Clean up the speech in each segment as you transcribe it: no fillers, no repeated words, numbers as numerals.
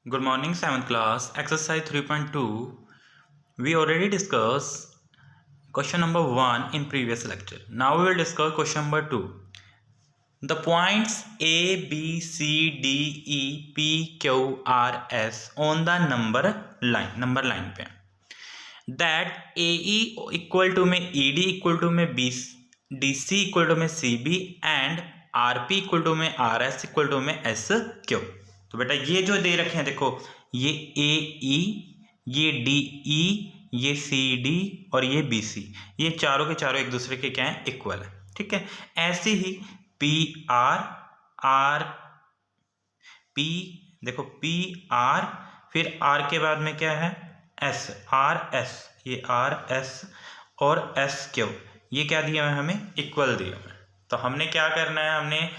Good morning, 7th class. Exercise 3.2. We already discussed question number 1 in previous lecture. Now we will discuss question number 2. The points A, B, C, D, E, P, Q, R, S on the number line पे that AE equal to में ED equal to में DC equal to में CB and RP equal to में RS equal to में SQ. तो बेटा ये जो दे रखे हैं देखो, ये AE, ये DE, ये CD और ये BC, ये चारों के चारों एक दूसरे के क्या है, इक्वल है। ठीक है, ऐसे ही PR P, देखो PR, फिर R के बाद में क्या है, S, RS, ये RS और SQ, ये क्या दिया है हमें, इक्वल दिया है। तो हमने क्या करना है, हमने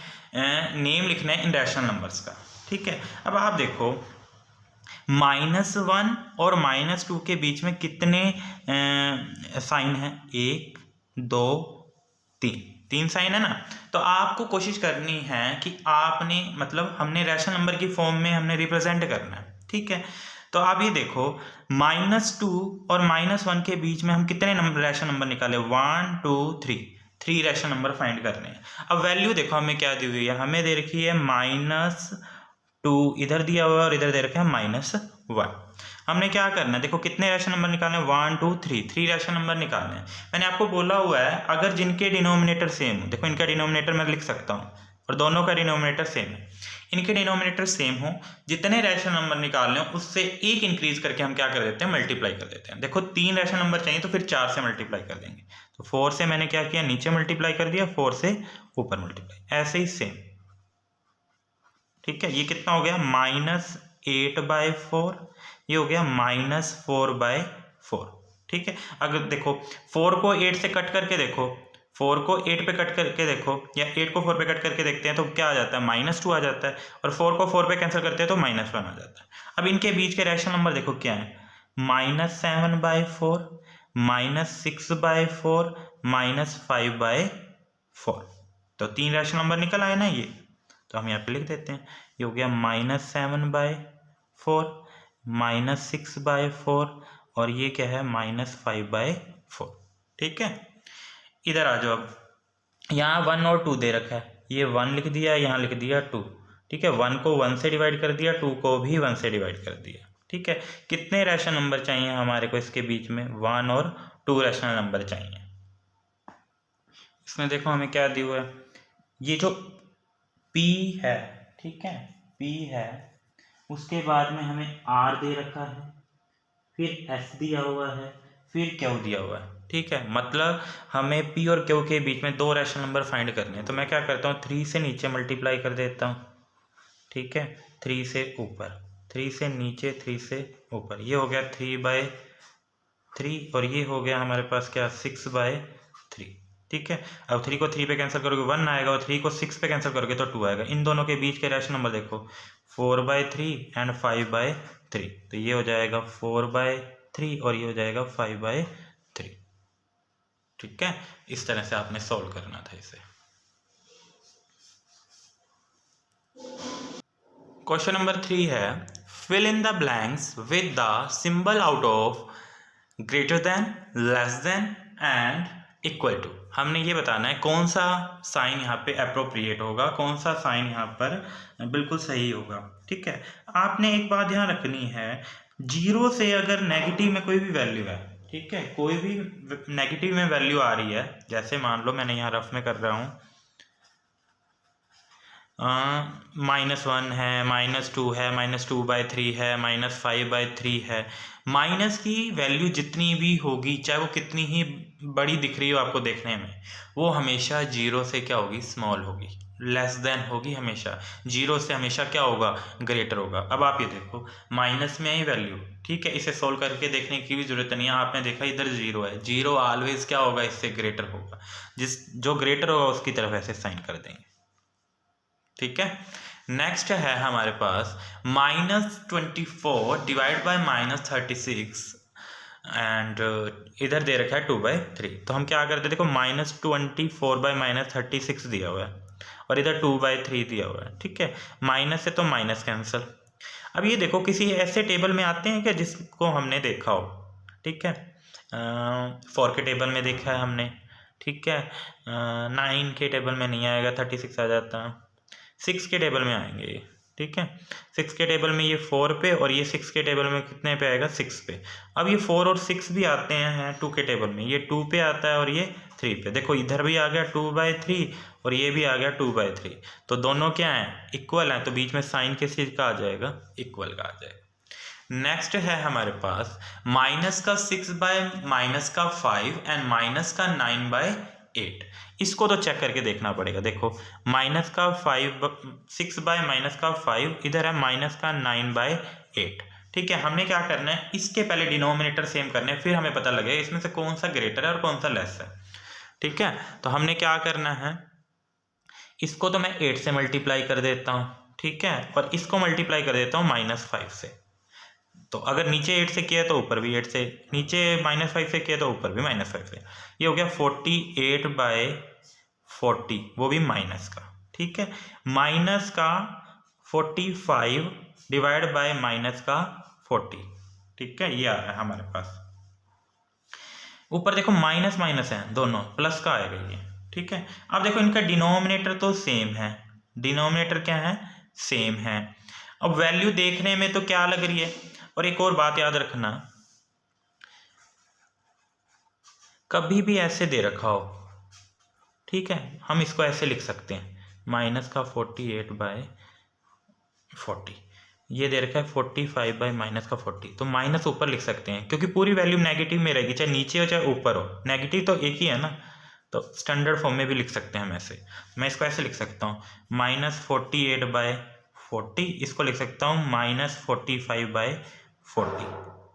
नेम लिखना है इन रैशनल नंबर्स का। ठीक है, अब आप देखो -1 और -2 के बीच में कितने साइन हैं, 1 2 3 साइन है ना। तो आपको कोशिश करनी है कि आपने मतलब हमने रैशनल नंबर की फॉर्म में हमने रिप्रेजेंट करना है। ठीक है, तो आप ये देखो -2 और -1 के बीच में हम कितने रैशनल नंबर निकाले, 1 2 3 रैशनल नंबर फाइंड करने हैं। अब वैल्यू देखो हमें क्या दी हुई है, हमें दे रखी है -2 इधर दिया हुआ है और इधर दे रखा है -1। हमने क्या करना है, देखो कितने रैशनल नंबर निकालने हैं, 1 2 3 रैशनल नंबर निकालने हैं। मैंने आपको बोला हुआ है अगर जिनके डिनोमिनेटर सेम हो, देखो इनका डिनोमिनेटर मैं लिख सकता हूँ और दोनों का डिनोमिनेटर सेम है, इनके डिनोमिनेटर सेम हो, जितने रैशनल नंबर निकालने हो उससे एक इंक्रीज करके हम क्या कर देते हैं, मल्टीप्लाई कर देते हैं। देखो 3 रैशनल नंबर चाहिए तो फिर 4 से मल्टीप्लाई कर देंगे। तो 4 से मैंने क्या किया, नीचे मल्टीप्लाई कर दिया, 4 से ऊपर मल्टीप्लाई, ऐसे ही सेम। ठीक है, ये कितना हो गया, -8/4, ये हो गया -4/4। ठीक है, अगर देखो 4 को 8 से कट करके देखो, 4 को 8 पे कट करके देखो या 8 को 4 पे कट करके देखते हैं तो क्या आ जाता है, -2 आ जाता है, और 4 को 4 पे कैंसिल करते हैं तो -1 आ जाता है। अब इनके बीच के रैशनल नंबर देखो क्या है, -7/4, -6/4, -5/4। तो 3 रैशनल नंबर निकल आए ना ये, तो हम यहाँ पे लिख देते हैं, ये हो गया -7/4, -6/4 और ये क्या है, -5/4। ठीक है, इधर आ जाओ। अब यहाँ 1 और 2 दे रखा है, ये 1 लिख दिया, यहाँ लिख दिया 2। ठीक है, 1 को 1 से डिवाइड कर दिया, 2 को भी 1 से डिवाइड कर दिया। ठीक है, कितने रैशनल नंबर चाहिए हमारे को इसके बीच में, 1 और 2 रैशनल नंबर चाहिए। इसमें देखो हमें क्या दिया हुआ है, ये जो P है, ठीक है, P है, उसके बाद में हमें R दे रखा है, फिर S दिया हुआ है, फिर Q दिया हुआ है। ठीक है, मतलब हमें P और Q के बीच में 2 रैशनल नंबर फाइंड करने हैं। तो मैं क्या करता हूँ, 3 से नीचे मल्टीप्लाई कर देता हूँ। ठीक है, 3 से ऊपर, 3 से नीचे, 3 से ऊपर, ये हो गया 3/3 और ये हो गया हमारे पास क्या, 6/3। ठीक है, अब 3 को 3 पे कैंसिल करोगे 1 आएगा और 3 को 6 पे कैंसिल करोगे तो 2 आएगा। इन दोनों के बीच के रैशनल नंबर देखो, 4/3 एंड 5/3, तो ये हो जाएगा 4/3 और ये हो जाएगा 5/3। ठीक है, इस तरह से आपने सॉल्व करना था इसे। क्वेश्चन नंबर 3 है, fill in the blanks with the symbol out of greater than, less than and equal to. हमने ये बताना है कौन सा साइन यहाँ पे अप्रोप्रिएट होगा, कौन सा साइन यहाँ पर बिल्कुल सही होगा। ठीक है, आपने एक बात ध्यान रखनी है, 0 से अगर नेगेटिव में कोई भी वैल्यू है, ठीक है, कोई भी नेगेटिव में वैल्यू आ रही है, जैसे मान लो मैंने यहाँ रफ में कर रहा हूँ, -1 है, -2 है, -2/3 है, -5/3 है। माइनस की वैल्यू जितनी भी होगी, चाहे वो कितनी ही बड़ी दिख रही हो आपको देखने में, वो हमेशा 0 से क्या होगी, स्मॉल होगी, लेस देन होगी, हमेशा 0 से हमेशा क्या होगा, ग्रेटर होगा। अब आप ये देखो माइनस में आई वैल्यू, ठीक है, इसे सोल्व करके देखने की भी जरूरत नहीं है। आपने देखा इधर 0 है, 0 ऑलवेज क्या होगा, इससे ग्रेटर होगा, जो ग्रेटर होगा उसकी तरफ ऐसे साइन कर देंगे। ठीक है, नेक्स्ट है हमारे पास -24 डिवाइड बाय -36 एंड इधर दे रखा है 2/3। तो हम क्या करते हैं, देखो -24/-36 दिया हुआ है और इधर 2/3 दिया हुआ है। ठीक है, माइनस से तो माइनस कैंसिल। अब ये देखो किसी ऐसे टेबल में आते हैं क्या जिसको हमने देखा हो, ठीक है, 4 के टेबल में देखा है हमने, ठीक है, 9 के टेबल में नहीं आएगा, 36 आ जाता, 6 के टेबल में आएंगे ये, ठीक है, 6 के टेबल में ये 4 पे और ये 6 के टेबल में कितने पे आएगा, 6 पे। अब ये 4 और 6 भी आते हैं 2 के टेबल में, ये 2 पे आता है और ये 3 पे। देखो इधर भी आ गया 2/3 और ये भी आ गया 2/3, तो दोनों क्या हैं, इक्वल हैं, तो बीच में साइन किस चीज़ का आ जाएगा, इक्वल का आ जाएगा। नेक्स्ट है हमारे पास माइनस का 6/-5 एंड माइनस का 9/8। इसको तो चेक करके देखना पड़ेगा। देखो माइनस का 6/-5 इधर है माइनस का 9/8, ठीक है। हमने क्या करना है, इसके पहले डिनोमिनेटर सेम करने हैं, फिर हमें पता लगेगा इसमें से कौन सा ग्रेटर है और कौन सा लेस है, ठीक है। तो हमने क्या करना है, इसको तो मैं 8 से मल्टीप्लाई कर देता हूँ, ठीक है, और इसको मल्टीप्लाई कर देता हूँ -5 से। तो अगर नीचे 8 से किया है तो ऊपर भी 8 से, नीचे -5 से किया तो ऊपर भी -5 से। ये हो गया 48/40, वो भी माइनस का, ठीक है, माइनस का 45 डिवाइड बाय माइनस का 40, ठीक है, ये आ रहा है हमारे पास। ऊपर देखो माइनस माइनस है दोनों, प्लस का आएगा ये, ठीक है। अब देखो इनका डिनोमिनेटर तो सेम है, डिनोमिनेटर क्या है, सेम है। अब वैल्यू देखने में तो क्या लग रही है, और एक और बात याद रखना, कभी भी ऐसे दे रखा हो, ठीक है, हम इसको ऐसे लिख सकते हैं, माइनस का 48/40, ये दे रखा है 45 बाई माइनस का 40, तो माइनस ऊपर लिख सकते हैं क्योंकि पूरी वैल्यू नेगेटिव में रहेगी, चाहे नीचे हो चाहे ऊपर हो, नेगेटिव तो एक ही है ना, तो स्टैंडर्ड फॉर्म में भी लिख सकते हैं हम ऐसे। मैं इसको ऐसे लिख सकता हूँ -48/40, इसको लिख सकता हूँ -45/40,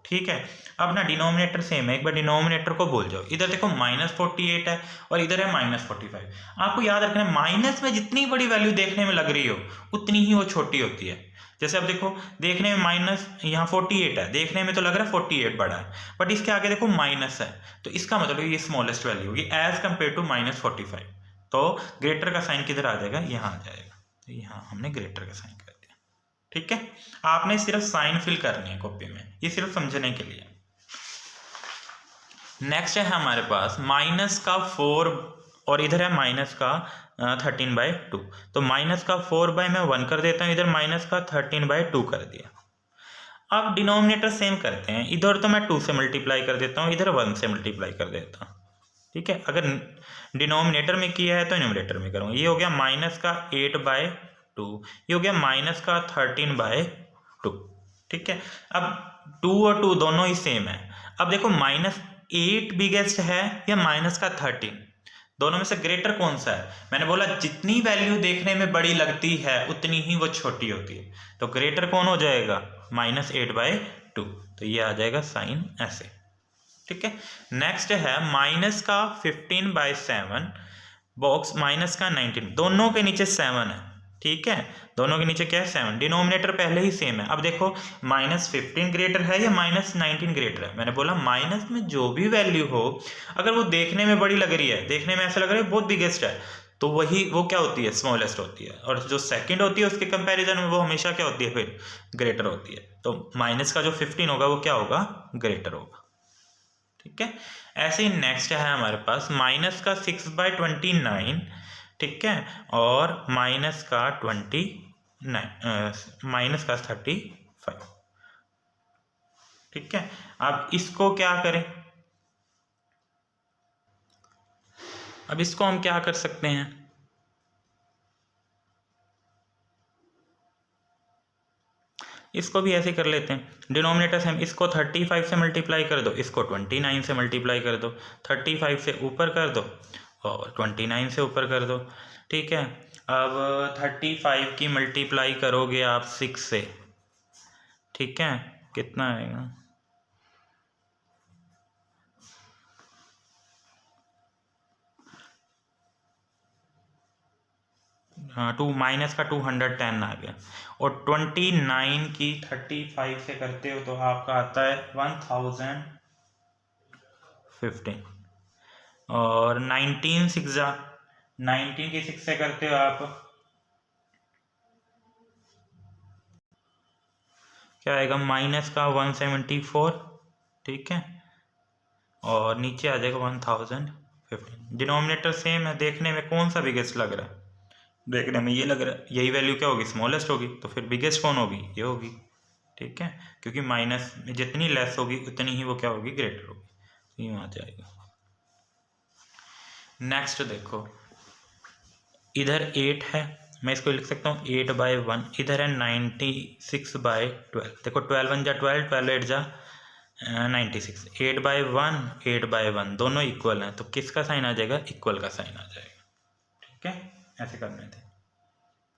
ठीक है। अब ना डिनोमिनेटर सेम है, एक बार डिनोमिनेटर को भूल जाओ, इधर देखो -48 है और इधर है -45। आपको याद रखना है माइनस में जितनी बड़ी वैल्यू देखने में लग रही हो उतनी ही वो छोटी होती है। जैसे अब देखो देखने में माइनस यहाँ 48 है, देखने में तो लग रहा है 48 बड़ा है, बट इसके आगे देखो माइनस है, तो इसका मतलब ये स्मॉलेस्ट वैल्यू होगी एज कम्पेयर टू -45। तो ग्रेटर का साइन किधर आ जाएगा, यहाँ आ जाएगा, तो यहाँ हमने ग्रेटर का साइन कर दिया, ठीक है। आपने सिर्फ साइन फिल करनी है कॉपी में, ये सिर्फ समझने के लिए। नेक्स्ट है हमारे पास माइनस का 4 और इधर है माइनस का 13/2, तो माइनस का 4 मैं 1 कर देता हूँ, इधर माइनस का 13/2 कर दिया। अब डिनोमिनेटर सेम करते हैं, इधर तो मैं 2 से मल्टीप्लाई कर देता हूँ, इधर 1 से मल्टीप्लाई कर देता हूँ, ठीक है। अगर डिनोमिनेटर में किया है तो न्यूमरेटर में करूँगा। ये हो गया माइनस का 8/2, ये हो गया माइनस का 13/2, ठीक है। अब 2 और 2 दोनों ही सेम है। अब देखो -8 बिगेस्ट है या माइनस का 13, दोनों में से ग्रेटर कौन सा है, मैंने बोला जितनी वैल्यू देखने में बड़ी लगती है उतनी ही वो छोटी होती है, तो ग्रेटर कौन हो जाएगा, -8/2, तो ये आ जाएगा साइन ऐसे, ठीक है। नेक्स्ट है माइनस का 15/7 बॉक्स माइनस का 19, दोनों के नीचे 7 है, ठीक है, दोनों के नीचे क्या है 7, डिनोमिनेटर पहले ही सेम है। अब देखो -15 ग्रेटर है या -19 ग्रेटर है, मैंने बोला माइनस में जो भी वैल्यू हो अगर वो देखने में बड़ी लग रही है, देखने में ऐसा लग रहा है बहुत बिगेस्ट है, तो वही वो क्या होती है, स्मॉलेस्ट होती है, और जो सेकंड होती है उसके कंपैरिजन में वो हमेशा क्या होती है, फिर ग्रेटर होती है। तो माइनस का जो 15 होगा वो क्या होगा, ग्रेटर होगा, ठीक है। ऐसे ही नेक्स्ट है हमारे पास माइनस का 6/29, ठीक है, और माइनस का 35, ठीक है। अब इसको क्या करें, अब इसको हम क्या कर सकते हैं, इसको भी ऐसे कर लेते हैं, डिनोमिनेटर से हम इसको 35 से मल्टीप्लाई कर दो, इसको 29 से मल्टीप्लाई कर दो, 35 से ऊपर कर दो और 29 से ऊपर कर दो, ठीक है। अब 35 की मल्टीप्लाई करोगे आप 6 से, ठीक है, कितना आएगा, हाँ माइनस का 210 आ गया, और 29 की 35 से करते हो तो आपका आता है 1015, और 19 की 6 से करते हो आप क्या आएगा, माइनस का 174, ठीक है, और नीचे आ जाएगा 1015। डिनोमिनेटर सेम है, देखने में कौन सा बिगेस्ट लग रहा है, देखने में ये लग रहा है, यही वैल्यू क्या होगी, स्मॉलेस्ट होगी, तो फिर बिगेस्ट कौन होगी, ये होगी, ठीक है, क्योंकि माइनस में जितनी लेस होगी उतनी ही वो क्या होगी, ग्रेटर होगी, ये आ जाएगा। नेक्स्ट देखो, इधर 8 है, मैं इसको लिख सकता हूँ 8/1, इधर है 96/12, देखो 12 1 जा 12, 12 8 जा 96, 8/1 8/1 दोनों इक्वल हैं, तो किसका साइन आ जाएगा, इक्वल का साइन आ जाएगा, ठीक है, ऐसे करने थे।